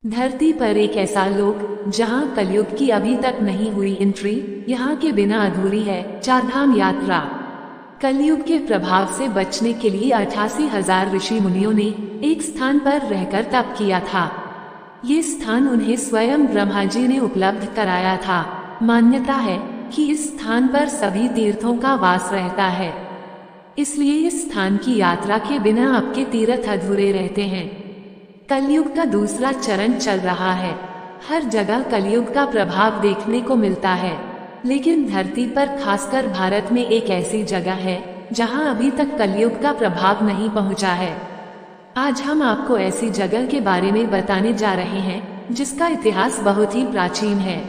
धरती पर एक ऐसा लोक जहां कलयुग की अभी तक नहीं हुई एंट्री, यहाँ के बिना अधूरी है चारधाम यात्रा। कलयुग के प्रभाव से बचने के लिए 88,000 ऋषि मुनियों ने एक स्थान पर रहकर तप किया था। ये स्थान उन्हें स्वयं ब्रह्मा जी ने उपलब्ध कराया था। मान्यता है कि इस स्थान पर सभी तीर्थों का वास रहता है, इसलिए इस स्थान की यात्रा के बिना आपके तीर्थ अधूरे रहते हैं। कलयुग का दूसरा चरण चल रहा है। हर जगह कलयुग का प्रभाव देखने को मिलता है, लेकिन धरती पर खासकर भारत में एक ऐसी जगह है जहां अभी तक कलयुग का प्रभाव नहीं पहुंचा है। आज हम आपको ऐसी जगह के बारे में बताने जा रहे हैं जिसका इतिहास बहुत ही प्राचीन है।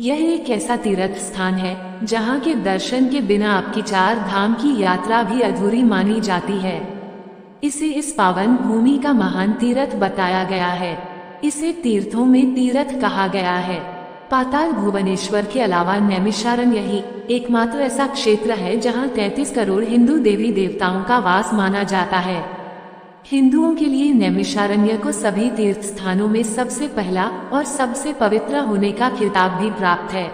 यह एक ऐसा तीर्थ स्थान है जहां के दर्शन के बिना आपकी चार धाम की यात्रा भी अधूरी मानी जाती है। इसे इस पावन भूमि का महान तीर्थ बताया गया है। इसे तीर्थों में तीर्थ कहा गया है। पाताल भुवनेश्वर के अलावा नैमिषारण्य ही एकमात्र ऐसा क्षेत्र है जहां 33 करोड़ हिंदू देवी देवताओं का वास माना जाता है। हिंदुओं के लिए नैमिषारण्य को सभी तीर्थ स्थानों में सबसे पहला और सबसे पवित्र होने का खिताब भी प्राप्त है।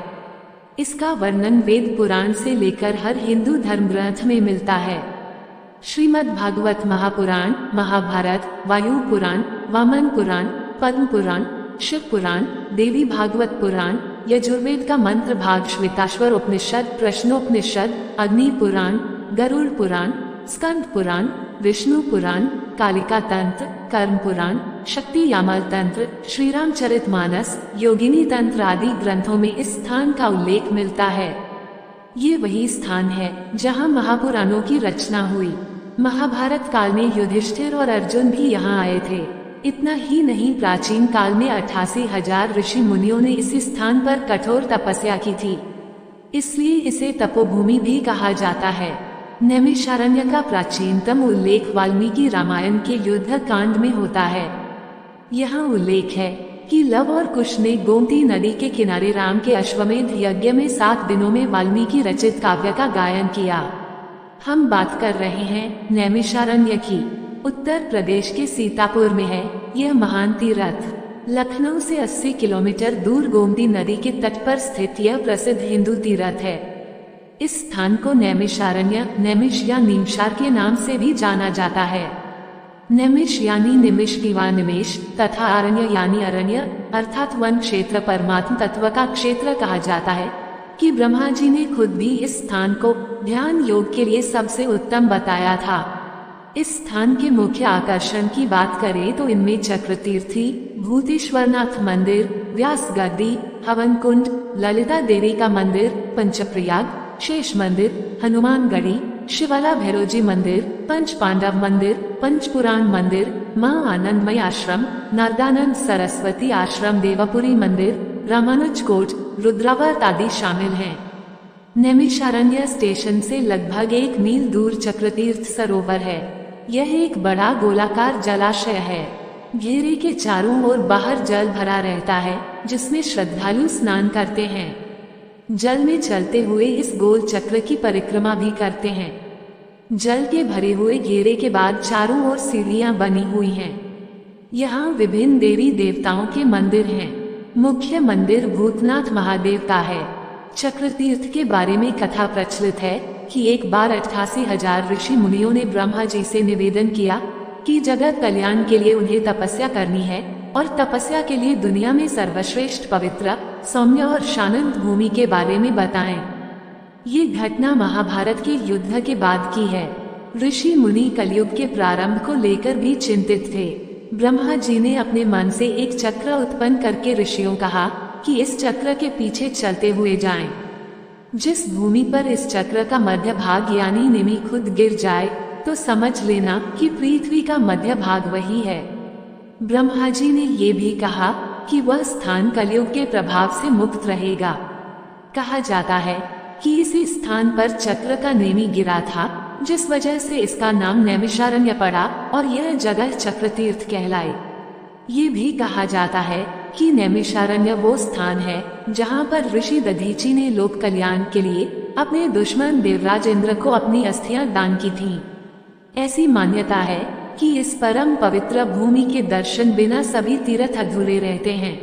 इसका वर्णन वेद पुराण से लेकर हर हिंदू धर्म ग्रंथ में मिलता है। श्रीमद् भागवत महापुराण, महाभारत, वायु पुराण, वामन पुराण, पद्म पुराण, शिव पुराण, देवी भागवत पुराण, यजुर्वेद का मंत्र भाग श्वेताश्वर उपनिषद, प्रश्नोपनिषद, अग्नि पुराण, गरुड़ पुराण, स्कंद पुराण, विष्णु पुराण, कालिका तंत्र, कर्म पुराण, शक्ति यामल तंत्र, श्रीरामचरितमानस, योगिनी तंत्र आदि ग्रंथों में इस स्थान का उल्लेख मिलता है। ये वही स्थान है जहां महापुराणों की रचना हुई। महाभारत काल में युधिष्ठिर और अर्जुन भी यहाँ आए थे। इतना ही नहीं, प्राचीन काल में 88,000 ऋषि मुनियों ने इसी स्थान पर कठोर तपस्या की थी, इसलिए इसे तपोभूमि भी कहा जाता है। नैमिषारण्य का प्राचीनतम उल्लेख वाल्मीकि रामायण के युद्ध कांड में होता है। यहाँ उल्लेख है कि लव और कुश ने गोमती नदी के किनारे राम के अश्वमेध यज्ञ में 7 दिनों में वाल्मीकि रचित काव्य का गायन किया। हम बात कर रहे हैं नैमिषारण्य की। उत्तर प्रदेश के सीतापुर में है यह महान तीर्थ। लखनऊ से 80 किलोमीटर दूर गोमती नदी के तट पर स्थित यह प्रसिद्ध हिंदू तीर्थ है। इस स्थान को नैमिषारण्य, नैमिष या नीमशार के नाम से भी जाना जाता है। नैमिष यानी निमिष व निमेष तथा अरण्य यानी अरण्य अर्थात वन क्षेत्र परमात्म तत्व का क्षेत्र कहा जाता है कि ब्रह्मा जी ने खुद भी इस स्थान को ध्यान योग के लिए सबसे उत्तम बताया था। इस स्थान के मुख्य आकर्षण की बात करें तो इनमें चक्रतीर्थी, भूतेश्वरनाथ मंदिर, व्यास गद्दी, हवन कुंड, ललिता देवी का मंदिर, पंचप्रयाग, शेष मंदिर, हनुमान गढ़ी, शिवाला भैरोजी मंदिर, पंच पांडव मंदिर, पंचपुराण मंदिर, मां आनंदमय आश्रम, नारदानंद सरस्वती आश्रम, देवपुरी मंदिर, रामानुज कोट, रुद्रावत आदि शामिल हैं। नैमिषारण्य स्टेशन से लगभग 1 मील दूर चक्रतीर्थ सरोवर है। यह एक बड़ा गोलाकार जलाशय है। घेरे के चारों ओर बाहर जल भरा रहता है जिसमें श्रद्धालु स्नान करते हैं। जल में चलते हुए इस गोल चक्र की परिक्रमा भी करते हैं। जल के भरे हुए घेरे के बाद चारों ओर सीढ़ियां बनी हुई हैं। यहाँ विभिन्न देवी देवताओं के मंदिर हैं। मुख्य मंदिर भूतनाथ महादेव का है। चक्रतीर्थ के बारे में कथा प्रचलित है कि एक बार 88,000 ऋषि मुनियों ने ब्रह्मा जी से निवेदन किया कि जगत कल्याण के लिए उन्हें तपस्या करनी है और तपस्या के लिए दुनिया में सर्वश्रेष्ठ, पवित्र, सौम्य और शांत भूमि के बारे में बताएं। ये घटना महाभारत के युद्ध के बाद की है। ऋषि मुनि कलयुग के प्रारंभ को लेकर भी चिंतित थे। ब्रह्मा जी ने अपने मन से एक चक्र उत्पन्न करके ऋषियों कहा कि इस चक्र के पीछे चलते हुए जाएं। जिस भूमि पर इस चक्र का मध्य भाग यानी निमि खुद गिर जाए तो समझ लेना कि पृथ्वी का मध्य भाग वही है। ब्रह्मा जी ने ये भी कहा कि वह स्थान कलयुग के प्रभाव से मुक्त रहेगा। कहा जाता है कि इसी स्थान पर चक्र का नेमि गिरा था, जिस वजह से इसका नाम नैमिषारण्य पड़ा और यह जगह चक्रतीर्थ कहलाई। ये भी कहा जाता है कि नैमिषारण्य वो स्थान है जहाँ पर ऋषि दधीची ने लोक कल्याण के लिए अपने दुश्मन देवराज इंद्र को अपनी अस्थियां दान की थीं। ऐसी मान्यता है कि इस परम पवित्र भूमि के दर्शन बिना सभी तीर्थ अधूरे रहते हैं।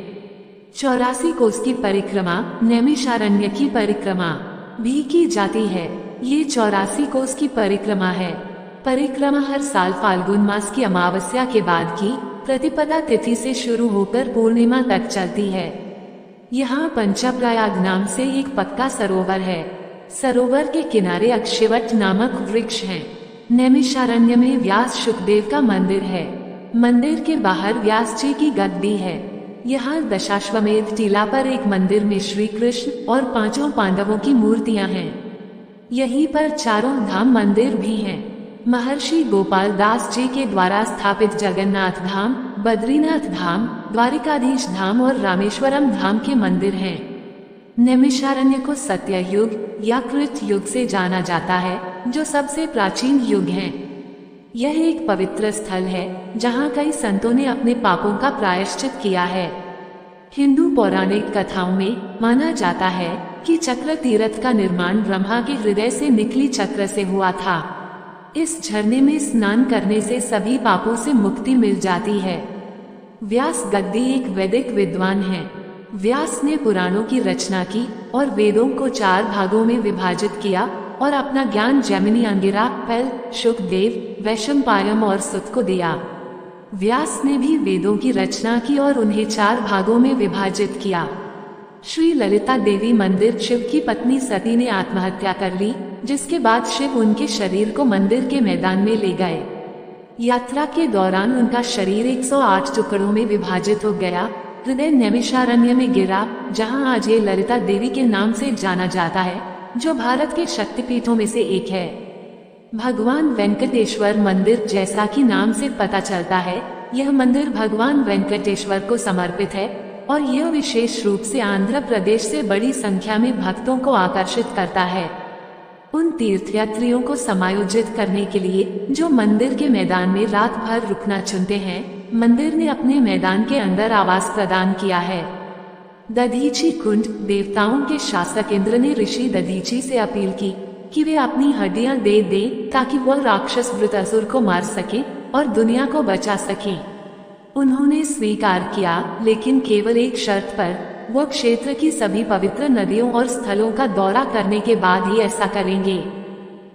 84 कोस की परिक्रमा नैमिषारण्य की परिक्रमा भी की जाती है। ये 84 कोस की परिक्रमा है। परिक्रमा हर साल फाल्गुन मास की अमावस्या के बाद की प्रतिपदा तिथि से शुरू होकर पूर्णिमा तक चलती है। यहाँ पंचप्रयाग नाम से एक पक्का सरोवर है। सरोवर के किनारे अक्षयवट नामक वृक्ष है। नैमिषारण्य में व्यास शुकदेव का मंदिर है। मंदिर के बाहर व्यास जी की गद्दी है। यहाँ दशाश्वमेध टीला पर एक मंदिर में श्री कृष्ण और 5 पांडवों की मूर्तियां हैं। यहीं पर 4 धाम मंदिर भी हैं। महर्षि गोपाल दास जी के द्वारा स्थापित जगन्नाथ धाम, बद्रीनाथ धाम, द्वारिकाधीश धाम और रामेश्वरम धाम के मंदिर हैं। नैमिषारण्य को सत्ययुग या कृत युग से जाना जाता है, जो सबसे प्राचीन युग है। यह एक पवित्र स्थल है जहाँ कई संतों ने अपने पापों का प्रायश्चित किया है। हिंदू पौराणिक कथाओं में माना जाता है कि चक्र तीर्थ का निर्माण ब्रह्मा के हृदय से निकली चक्र से हुआ था। इस झरने में स्नान करने से सभी पापों से मुक्ति मिल जाती है। व्यास गद्दी एक वैदिक विद्वान है। व्यास ने पुराणों की रचना की और वेदों को 4 भागों में विभाजित किया और अपना ज्ञान जैमिनी, अंगिरा, पैल, शुकदेव, वैशंपायन और सुत को दिया। व्यास ने भी वेदों की रचना की और उन्हें 4 भागों में विभाजित किया। श्री ललिता देवी मंदिर शिव की पत्नी सती ने आत्महत्या कर ली, जिसके बाद शिव उनके शरीर को मंदिर के मैदान में ले गए। यात्रा के दौरान उनका शरीर 108 टुकड़ों में विभाजित हो गया। हृदय नैमिषारण्य में गिरा, जहां आज ये ललिता देवी के नाम से जाना जाता है, जो भारत के शक्तिपीठों में से एक है। भगवान वेंकटेश्वर मंदिर, जैसा कि नाम से पता चलता है, यह मंदिर भगवान वेंकटेश्वर को समर्पित है और यह विशेष रूप से आंध्र प्रदेश से बड़ी संख्या में भक्तों को आकर्षित करता है। उन तीर्थयात्रियों को समायोजित करने के लिए जो मंदिर के मैदान में रात भर रुकना चुनते हैं, मंदिर ने अपने मैदान के अंदर आवास प्रदान किया है। दधीची कुंड, देवताओं के शासक इंद्र ने ऋषि दधीची से अपील की कि वे अपनी हड्डियां दे दें ताकि वह राक्षस वृत्रासुर को मार सके और दुनिया को बचा सके। उन्होंने स्वीकार किया, लेकिन केवल एक शर्त पर, वो क्षेत्र की सभी पवित्र नदियों और स्थलों का दौरा करने के बाद ही ऐसा करेंगे।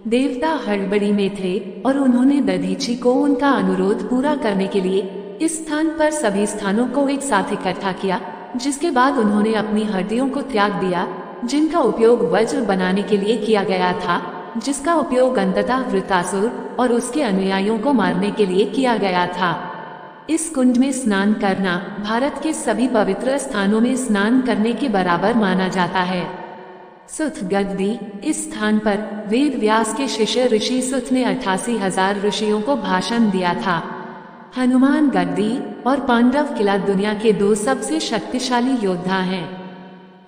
देवता हड़बड़ी में थे और उन्होंने दधीची को उनका अनुरोध पूरा करने के लिए इस स्थान पर सभी स्थानों को एक साथ इकट्ठा किया, जिसके बाद उन्होंने अपनी हड्डियों को त्याग दिया, जिनका उपयोग वज्र बनाने के लिए किया गया था, जिसका उपयोग अंततः वृत्रासुर और उसके अनुयायियों को मारने के लिए किया गया था। इस कुंड में स्नान करना भारत के सभी पवित्र स्थानों में स्नान करने के बराबर माना जाता है। सुत गद्दी, इस स्थान पर वेद व्यास के शिष्य ऋषि सुत ने 88,000 ऋषियों को भाषण दिया था। हनुमान गद्दी और पांडव किला दुनिया के 2 सबसे शक्तिशाली योद्धा हैं।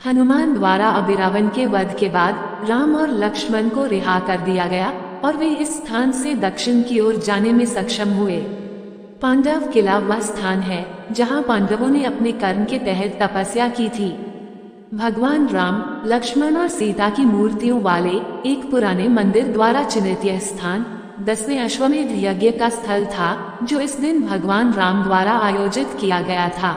हनुमान द्वारा अबिरावन के वध के बाद राम और लक्ष्मण को रिहा कर दिया गया और वे इस स्थान से दक्षिण की ओर जाने में सक्षम हुए। पांडव किला वह स्थान है जहां पांडवों ने अपने कर्म के तहत तपस्या की थी। भगवान राम, लक्ष्मण और सीता की मूर्तियों वाले एक पुराने मंदिर द्वारा चिन्हित यह स्थान 10वें अश्वमेध यज्ञ का स्थल था, जो इस दिन भगवान राम द्वारा आयोजित किया गया था।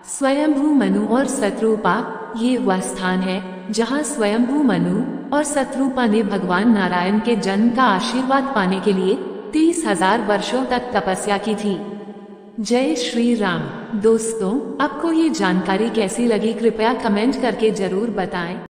स्वयंभू मनु और शत्रुपा, ये वह स्थान है जहां स्वयंभू मनु और शत्रुपा ने भगवान नारायण के जन्म का आशीर्वाद पाने के लिए 30,000 वर्षों तक तपस्या की थी। जय श्री राम। दोस्तों, आपको ये जानकारी कैसी लगी कृपया कमेंट करके जरूर बताएं।